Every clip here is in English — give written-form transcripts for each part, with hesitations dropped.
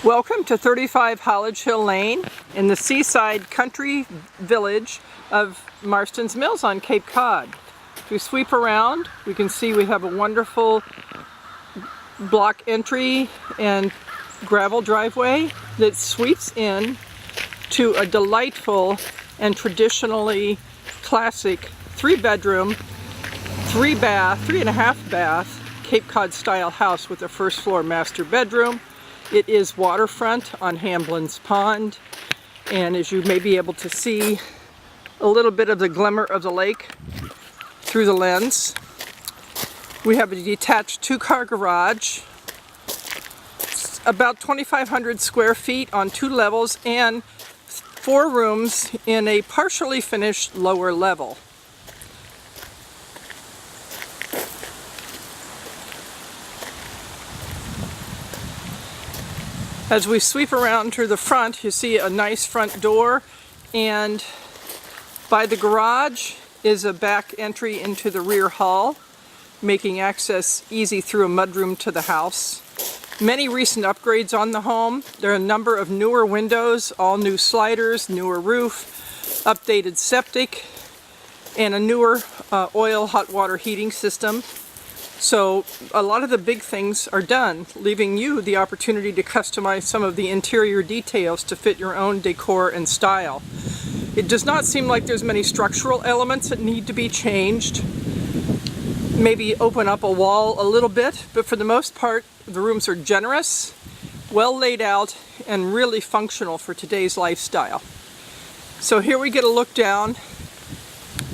Welcome to 35 Hollidge Hill Lane in the seaside country village of Marston's Mills on Cape Cod. If we sweep around, we can see we have a wonderful block entry and gravel driveway that sweeps in to a delightful and traditionally classic 3-bedroom, 3.5 bath Cape Cod style house with a first floor master bedroom. It is waterfront on Hamblin's Pond, and as you may be able to see, a little bit of the glimmer of the lake through the lens. We have a detached 2-car garage, about 2,500 square feet on 2 levels, and 4 rooms in a partially finished lower level. As we sweep around to the front, you see a nice front door, and by the garage is a back entry into the rear hall, making access easy through a mudroom to the house. Many recent upgrades on the home. There are a number of newer windows, all new sliders, newer roof, updated septic, and a newer oil hot water heating system. So a lot of the big things are done, leaving you the opportunity to customize some of the interior details to fit your own decor and style. It does not seem like there's many structural elements that need to be changed. Maybe open up a wall a little bit, but for the most part, the rooms are generous, well laid out, and really functional for today's lifestyle. So here we get a look down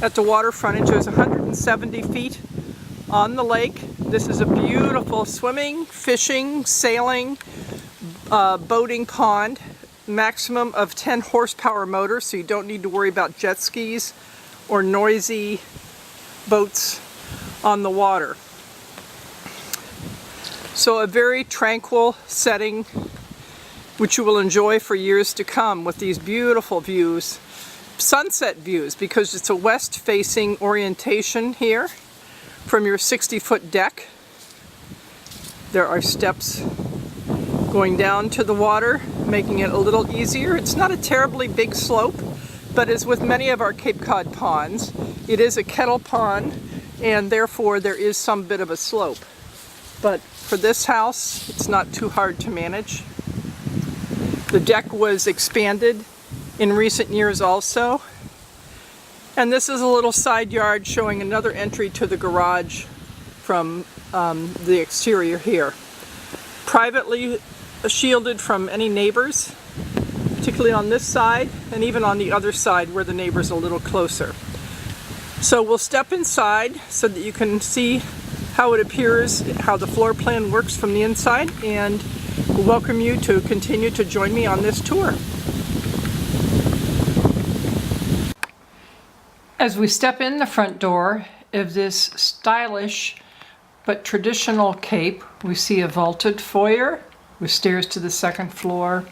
at the water frontage. There's 170 feet on the lake. This is a beautiful swimming, fishing, sailing, boating pond. Maximum of 10 horsepower motor, so you don't need to worry about jet skis or noisy boats on the water. So a very tranquil setting which you will enjoy for years to come with these beautiful views, sunset views, because it's a west facing orientation here. From your 60-foot deck, there are steps going down to the water, making it a little easier. It's not a terribly big slope, but as with many of our Cape Cod ponds, it is a kettle pond, and therefore there is some bit of a slope. But for this house, it's not too hard to manage. The deck was expanded in recent years also. And this is a little side yard showing another entry to the garage from the exterior here. Privately shielded from any neighbors, particularly on this side and even on the other side where the neighbor's a little closer. So we'll step inside so that you can see how it appears, how the floor plan works from the inside, and we'll welcome you to continue to join me on this tour. As we step in the front door of this stylish but traditional Cape, we see a vaulted foyer with stairs to the second floor.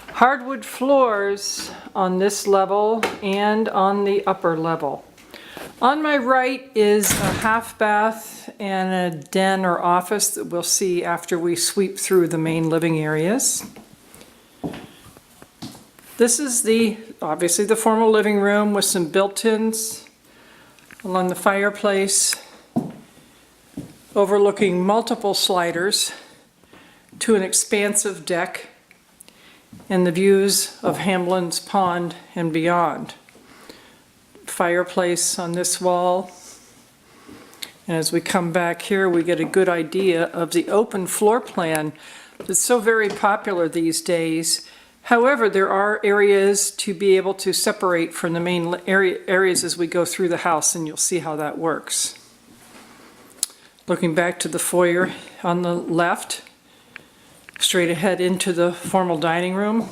Hardwood floors on this level and on the upper level. On my right is a half bath and a den or office that we'll see after we sweep through the main living areas. This is obviously the formal living room with some built-ins along the fireplace, overlooking multiple sliders to an expansive deck and the views of Hamblin's Pond and beyond. Fireplace on this wall. And as we come back here, we get a good idea of the open floor plan that's so very popular these days. However, there are areas to be able to separate from the main areas as we go through the house, and you'll see how that works. Looking back to the foyer on the left, straight ahead into the formal dining room,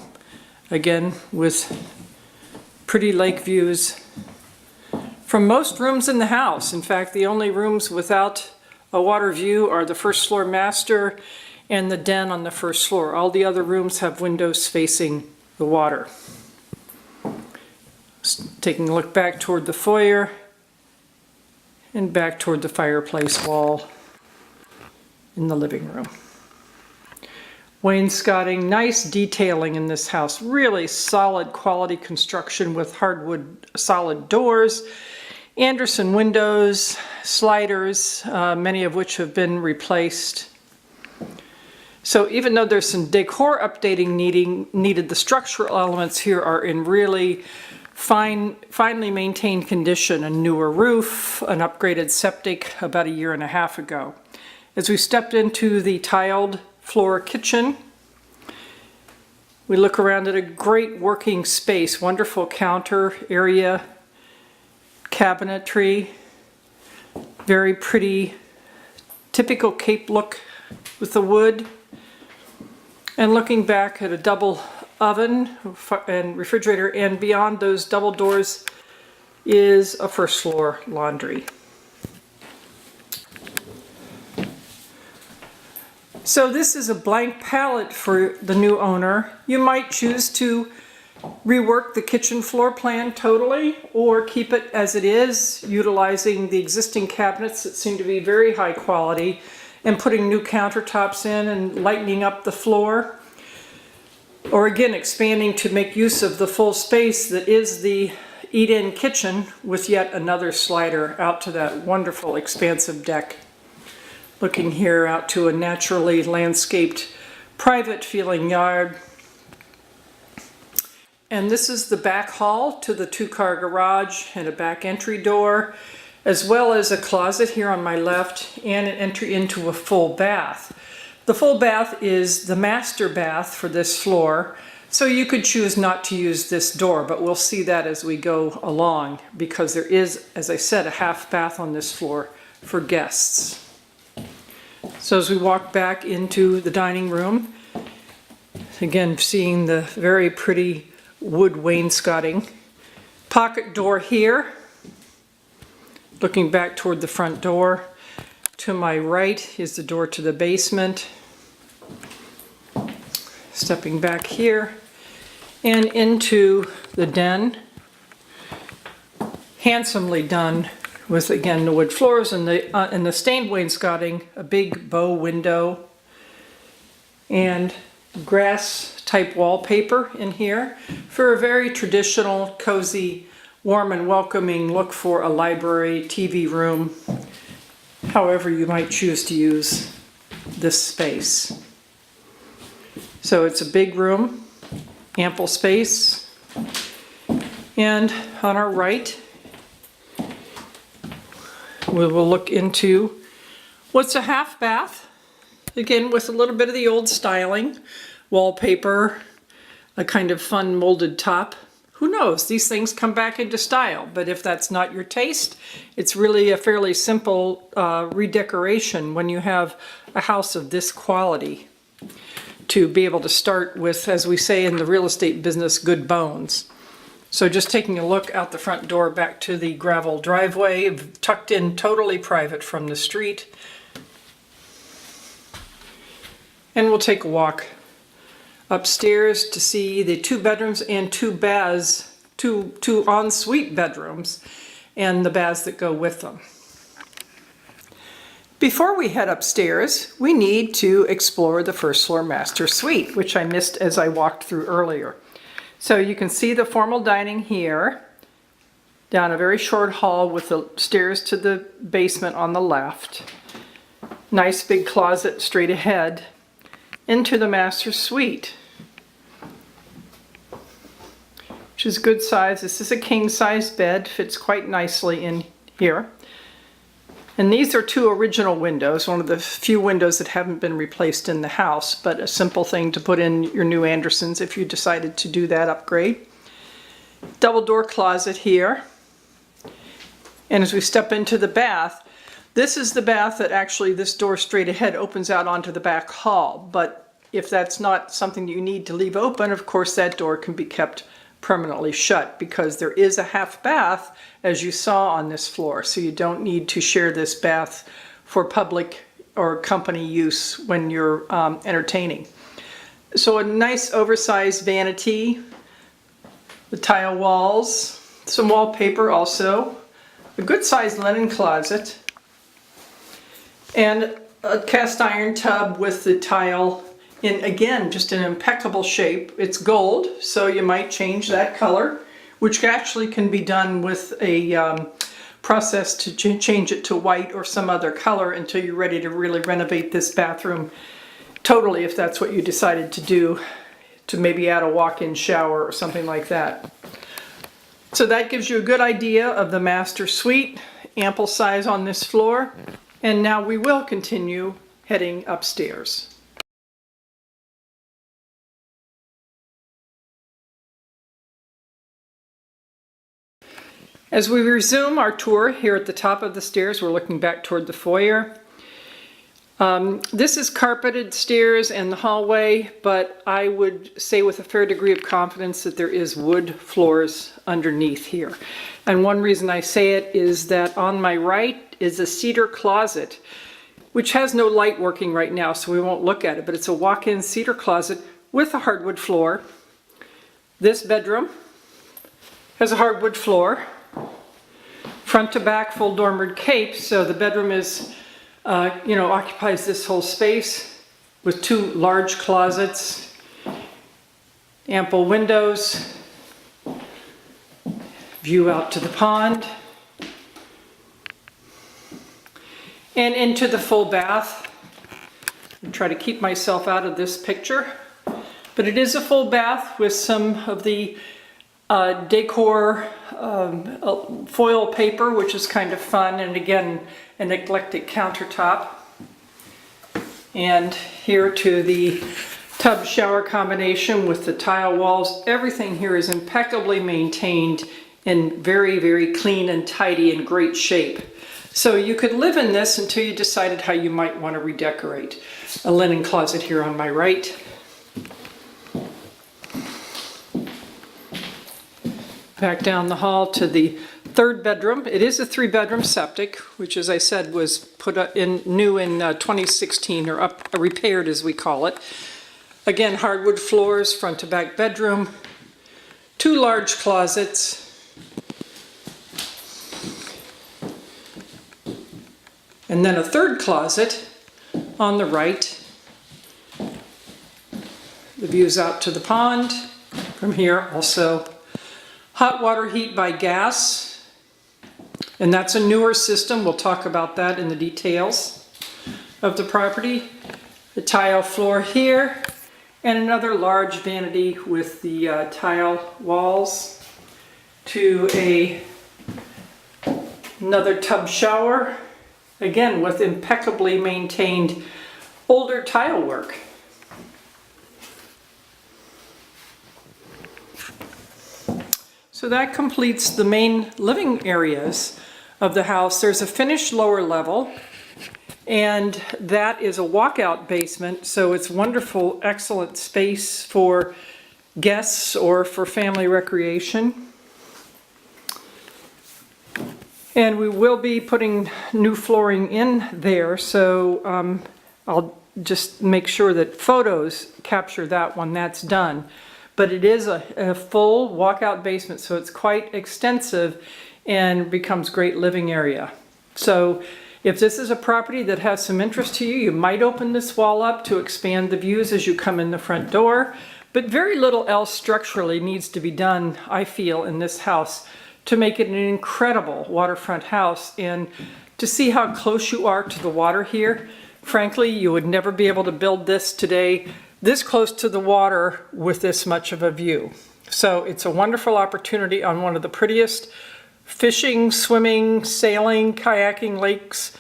again with pretty lake views from most rooms in the house. In fact, the only rooms without a water view are the first floor master and the den on the first floor. All the other rooms have windows facing the water. Taking a look back toward the foyer and back toward the fireplace wall in the living room. Wainscoting, nice detailing in this house. Really solid quality construction with hardwood solid doors. Anderson windows, sliders, many of which have been replaced. So even though there's some decor updating needed, the structural elements here are in really finely maintained condition. A newer roof, an upgraded septic about a year and a half ago. As we stepped into the tiled floor kitchen, we look around at a great working space, wonderful counter area, cabinetry, very pretty, typical Cape look with the wood. And looking back at a double oven and refrigerator, and beyond those double doors is a first floor laundry. So this is a blank palette for the new owner. You might choose to rework the kitchen floor plan totally, or keep it as it is, utilizing the existing cabinets that seem to be very high quality, and putting new countertops in and lightening up the floor. Or again, expanding to make use of the full space that is the eat-in kitchen with yet another slider out to that wonderful expansive deck. Looking here out to a naturally landscaped, private feeling yard. And this is the back hall to the two-car garage and a back entry door, as well as a closet here on my left and an entry into a full bath. The full bath is the master bath for this floor, so you could choose not to use this door, but we'll see that as we go along, because there is, as I said, a half bath on this floor for guests. So as we walk back into the dining room, again seeing the very pretty wood wainscoting. Pocket door here, looking back toward the front door. To my right is the door to the basement. Stepping back here and into the den. Handsomely done with, again, the wood floors and the stained wainscoting, a big bow window, and grass type wallpaper in here for a very traditional, cozy, warm and welcoming look for a library, TV room, however you might choose to use this space. So it's a big room, ample space, and on our right we will look into what's a half bath, again with a little bit of the old styling, wallpaper, a kind of fun molded top. Who knows, these things come back into style, but if that's not your taste, it's really a fairly simple redecoration when you have a house of this quality, to be able to start with, as we say in the real estate business, good bones. So just taking a look out the front door back to the gravel driveway, tucked in, totally private from the street. And we'll take a walk upstairs to see the 2 bedrooms and 2 baths, two ensuite bedrooms, and the baths that go with them. Before we head upstairs, we need to explore the first floor master suite, which I missed as I walked through earlier. So you can see the formal dining here, down a very short hall with the stairs to the basement on the left. Nice big closet straight ahead into the master suite, which is good size. This is a king size bed, fits quite nicely in here. And these are 2 original windows, one of the few windows that haven't been replaced in the house, but a simple thing to put in your new Andersons if you decided to do that upgrade. Double door closet here. And as we step into the bath, this is the bath that actually, this door straight ahead opens out onto the back hall. But if that's not something you need to leave open, of course that door can be kept permanently shut, because there is a half bath, as you saw on this floor, so you don't need to share this bath for public or company use when you're entertaining. So a nice oversized vanity, the tile walls, some wallpaper also, a good sized linen closet, and a cast iron tub with the tile in, again, just an impeccable shape. It's gold, so you might change that color, which actually can be done with a process to change it to white or some other color until you're ready to really renovate this bathroom totally, if that's what you decided to do, to maybe add a walk-in shower or something like that. So that gives you a good idea of the master suite, ample size on this floor. And now we will continue heading upstairs. As we resume our tour here at the top of the stairs, we're looking back toward the foyer. This is carpeted stairs and the hallway, but I would say with a fair degree of confidence that there is wood floors underneath here. And one reason I say it is that on my right is a cedar closet, which has no light working right now, so we won't look at it, but it's a walk-in cedar closet with a hardwood floor. This bedroom has a hardwood floor, front to back full dormered cape, so the bedroom is occupies this whole space with two large closets, ample windows, view out to the pond, and into the full bath. I try to keep myself out of this picture, but it is a full bath with some of the decor foil paper, which is kind of fun, and again, an eclectic countertop. And here to the tub shower combination with the tile walls. Everything here is impeccably maintained in very, very clean and tidy and great shape. So you could live in this until you decided how you might want to redecorate. A linen closet here on my right. Back down the hall to the third bedroom. It is a 3-bedroom septic, which, as I said, was put in new in 2016, or repaired as we call it. Again, hardwood floors, front to back bedroom, 2 large closets, and then a 3rd closet on the right. The views out to the pond. From here also hot water heat by gas, and that's a newer system. We'll talk about that in the details of the property. The tile floor here, and another large vanity with the tile walls, to another tub shower, again with impeccably maintained older tile work. So that completes the main living areas of the house. There's a finished lower level, and that is a walkout basement, so it's wonderful, excellent space for guests or for family recreation. And we will be putting new flooring in there, so I'll just make sure that photos capture that when that's done. But it is a full walkout basement, so it's quite extensive and becomes great living area. So if this is a property that has some interest to you, you might open this wall up to expand the views as you come in the front door. But very little else structurally needs to be done, I feel, in this house to make it an incredible waterfront house. And to see how close you are to the water here, frankly, you would never be able to build this today this close to the water with this much of a view. So it's a wonderful opportunity on one of the prettiest fishing, swimming, sailing, kayaking lakes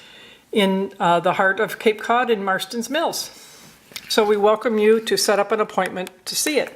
in the heart of Cape Cod in Marston's Mills. So we welcome you to set up an appointment to see it.